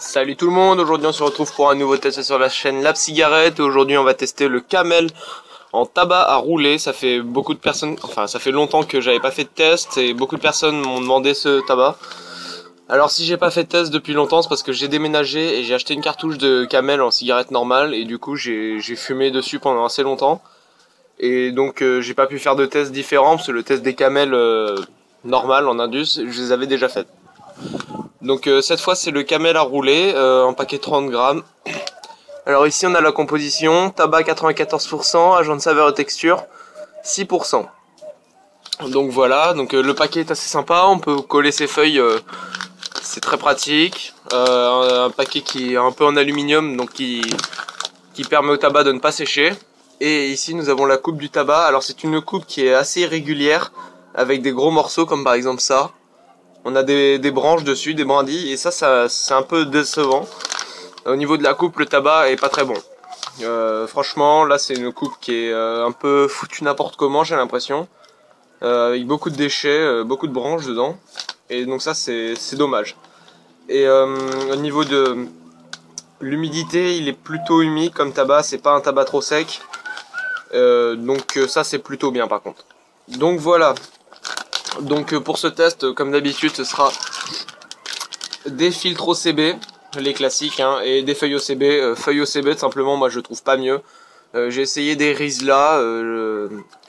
Salut tout le monde, aujourd'hui on se retrouve pour un nouveau test sur la chaîne Lab Cigarette. Aujourd'hui on va tester le Camel en tabac à rouler. Ça fait beaucoup de personnes, enfin ça fait longtemps que j'avais pas fait de test et beaucoup de personnes m'ont demandé ce tabac. Alors si j'ai pas fait de test depuis longtemps, c'est parce que j'ai déménagé et j'ai acheté une cartouche de Camel en cigarette normale et du coup j'ai fumé dessus pendant assez longtemps. Et donc j'ai pas pu faire de tests différents parce que le test des Camel normal en Indus, je les avais déjà fait. Donc cette fois c'est le Camel à rouler, en paquet 30 grammes. Alors ici on a la composition, tabac 94%, agent de saveur et texture 6%. Donc voilà, donc le paquet est assez sympa, on peut coller ses feuilles, c'est très pratique. Un paquet qui est un peu en aluminium, donc qui permet au tabac de ne pas sécher. Et ici nous avons la coupe du tabac, alors c'est une coupe qui est assez irrégulière, avec des gros morceaux comme par exemple ça. On a des branches dessus, des brindilles, et ça c'est un peu décevant. Au niveau de la coupe, le tabac est pas très bon. Franchement, là c'est une coupe qui est un peu foutue n'importe comment, j'ai l'impression. Avec beaucoup de déchets, beaucoup de branches dedans. Et donc ça c'est dommage. Et au niveau de l'humidité, il est plutôt humide comme tabac, c'est pas un tabac trop sec. Donc ça c'est plutôt bien par contre. Donc voilà. Donc pour ce test, comme d'habitude, ce sera des filtres OCB, les classiques, hein, et des feuilles OCB. Feuilles OCB, simplement, moi je trouve pas mieux. J'ai essayé des Rizla,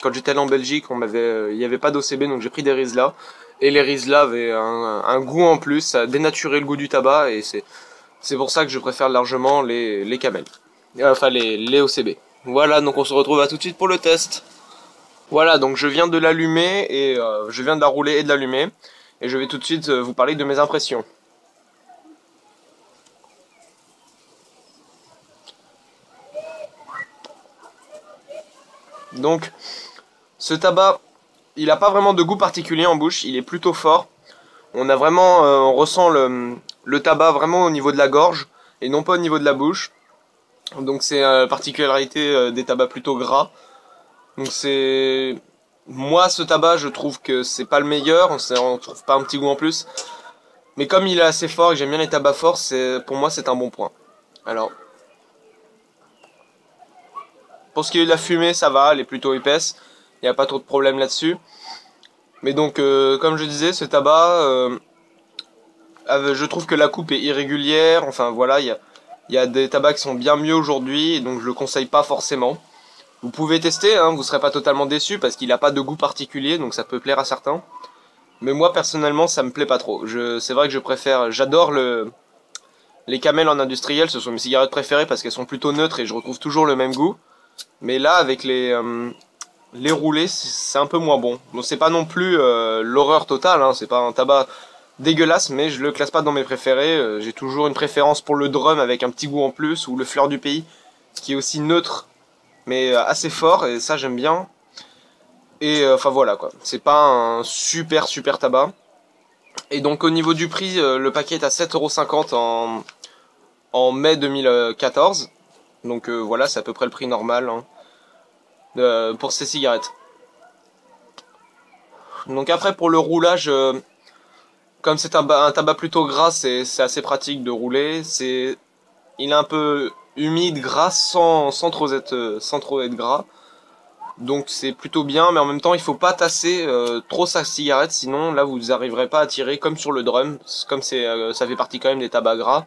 quand j'étais allé en Belgique, il n'y avait pas d'OCB, donc j'ai pris des Rizla. Et les Rizla avaient un goût en plus, ça dénaturait le goût du tabac, et c'est pour ça que je préfère largement les Camel. Enfin les OCB. Voilà, donc on se retrouve à tout de suite pour le test. Voilà, donc je viens de l'allumer et je viens de la rouler et de l'allumer. Et je vais tout de suite vous parler de mes impressions. Donc, ce tabac, il n'a pas vraiment de goût particulier en bouche, il est plutôt fort. On a vraiment, on ressent le tabac vraiment au niveau de la gorge et non pas au niveau de la bouche. Donc c'est la particularité des tabacs plutôt gras. Donc c'est... Moi ce tabac je trouve que c'est pas le meilleur, on trouve pas un petit goût en plus. Mais comme il est assez fort et que j'aime bien les tabacs forts, pour moi c'est un bon point. Alors, pour ce qui est de la fumée ça va, elle est plutôt épaisse, il n'y a pas trop de problème là-dessus. Mais donc comme je disais, ce tabac, je trouve que la coupe est irrégulière, enfin voilà, il y a des tabacs qui sont bien mieux aujourd'hui, et donc je le conseille pas forcément. Vous pouvez tester, hein, vous serez pas totalement déçu parce qu'il n'a pas de goût particulier, donc ça peut plaire à certains. Mais moi personnellement ça me plaît pas trop. C'est vrai que j'adore les Camel en industriel, ce sont mes cigarettes préférées parce qu'elles sont plutôt neutres et je retrouve toujours le même goût. Mais là avec les roulés c'est un peu moins bon. Donc c'est pas non plus l'horreur totale, hein, c'est pas un tabac dégueulasse, mais je le classe pas dans mes préférés. J'ai toujours une préférence pour le drum avec un petit goût en plus, ou le fleur du pays qui est aussi neutre mais assez fort, et ça j'aime bien. Et enfin voilà quoi, c'est pas un super tabac. Et donc au niveau du prix, le paquet est à 7,50 € en mai 2014. Donc voilà, c'est à peu près le prix normal, hein, pour ces cigarettes. Donc après pour le roulage, comme c'est un tabac plutôt gras, c'est assez pratique de rouler. Il est un peu humide, gras, sans trop être gras. Donc c'est plutôt bien, mais en même temps il faut pas tasser trop sa cigarette, sinon là vous n'arriverez pas à tirer comme sur le drum. Comme ça fait partie quand même des tabacs gras.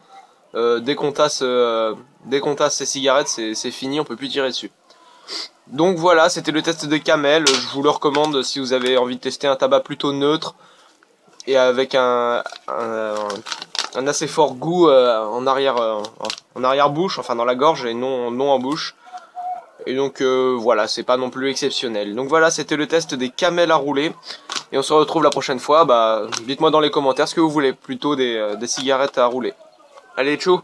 Dès qu'on tasse ces cigarettes, c'est fini, on peut plus tirer dessus. Donc voilà, c'était le test de Camel. Je vous le recommande si vous avez envie de tester un tabac plutôt neutre et avec un assez fort goût en arrière-bouche, enfin dans la gorge et non en bouche. Et donc voilà, c'est pas non plus exceptionnel. Donc voilà, c'était le test des Camel à rouler. Et on se retrouve la prochaine fois. Dites-moi dans les commentaires ce que vous voulez, plutôt des cigarettes à rouler. Allez, tchou!